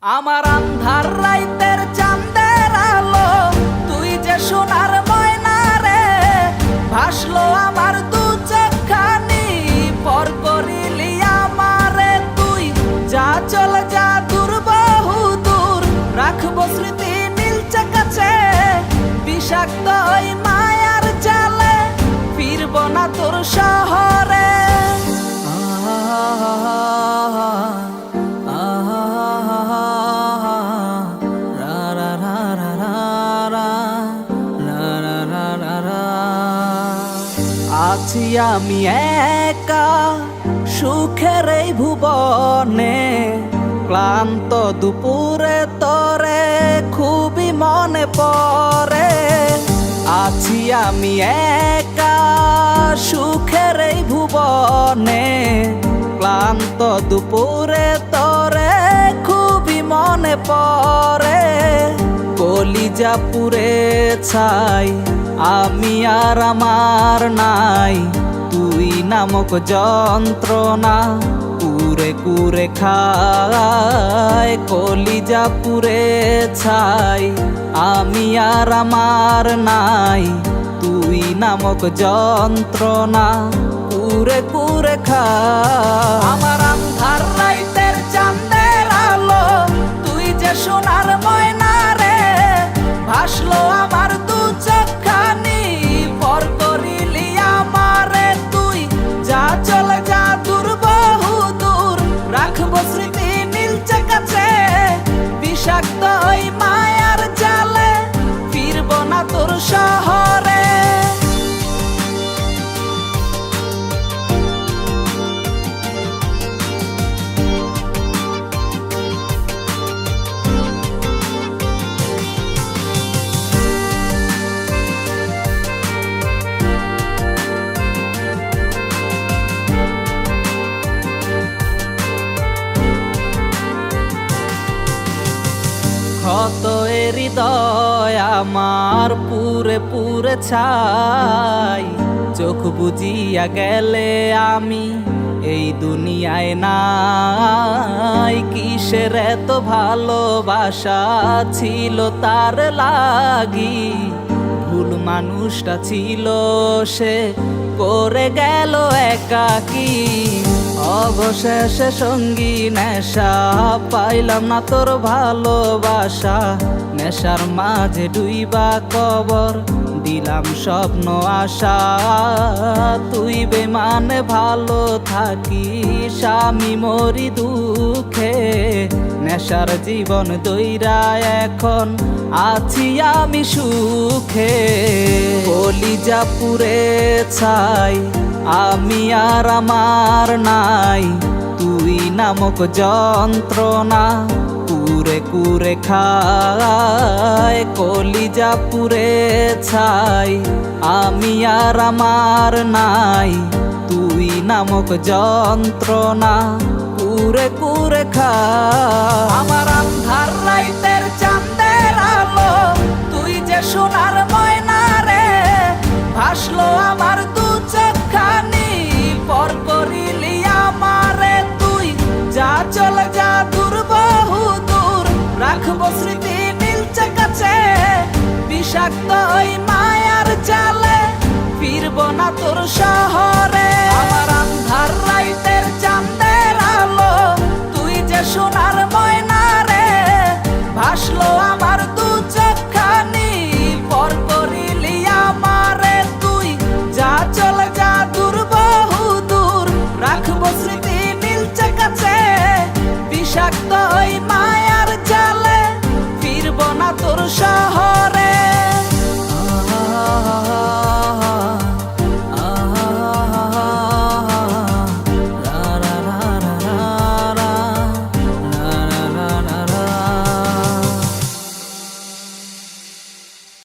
আমার আন্ধার রাইতের চাঁদের আলো, তুই যে সোনার ময়না রে, ভাসলো আমার দু চোখখানি, পর করিলি আমারে তুই। যা চলে যা দূর বহু দূর, রাখবো স্মৃতি নীলচে কাছে, বিষাক্ত ওই মায়ার জালে, ফিরব না তোর শহরে। আছি আমি একা সুখের এই ভুবনে, ক্লান্ত দুপুরে তরে খুবই মনে পড়ে। আছি আমি একা সুখের এই ভুবনে, ক্লান্ত দুপুরে তরে খুবই মনে পড়ে। কলিজা পুড়ে ছাই আমি আর আমার নাই, তুই নামক যন্ত্রণা কুরে কুরে খায়। কলিজা পুড়ে ছাই আমি আর আমার নাই, তুই নামক যন্ত্রণা কুরে কুরে খায়। আমার আন্ধার রাইতের চাঁদের আলো, তুই যে সোনার ময়না রে, ভাসলো আমার দু চোখখানি, পর করিলি আমারে তুই। যা চলে যা দূর বহু দূর, রাখবো স্মৃতি নীলচে কাছে, বিষাক্ত ওই মায়ার জালে, ফিরব না তোর শহরে। ক্ষত হৃদয় আমার পুরে পুরে ছাই, চোখ বুজিয়া গেলে আমি এই দুনিয়ায় নাই। কিসের এত ভালোবাসা ছিল তার লাগি, ভুল মানুষটা ছিল সে, করে গেল একাকী। অবশেষে সঙ্গী নেশা, পাইলাম না তোর ভালোবাসা, নেশার মাঝে ডুইবা কবর দিলাম স্বপ্ন আশা। তুই বেমানে ভালো থাকিস, আমি মরি দুঃখে, নেশার জীবন দইরা এখন আছি আমি সুখে। কলিজা পুড়ে ছাই আমি আর আমার নাই, তুই নামক যন্ত্রণা কুরে কুরে খায়। কলিজা পুড়ে ছাই আমি আর আমার নাই, তুই নামক যন্ত্রণা কুরে কুরে খায়। আমার আন্ধার রাইতের চাঁদের আলো, তুই যে সোনার ময়না রে, ভাসলো আমার দু চোখখানি, পর করিলি আমারে তুই। যা চলে যা দূর বহু দূর, রাখবো স্মৃতি নীলচে কাছে, বিষাক্ত ওই মায়ার জালে, ফিরব না তোর শহর।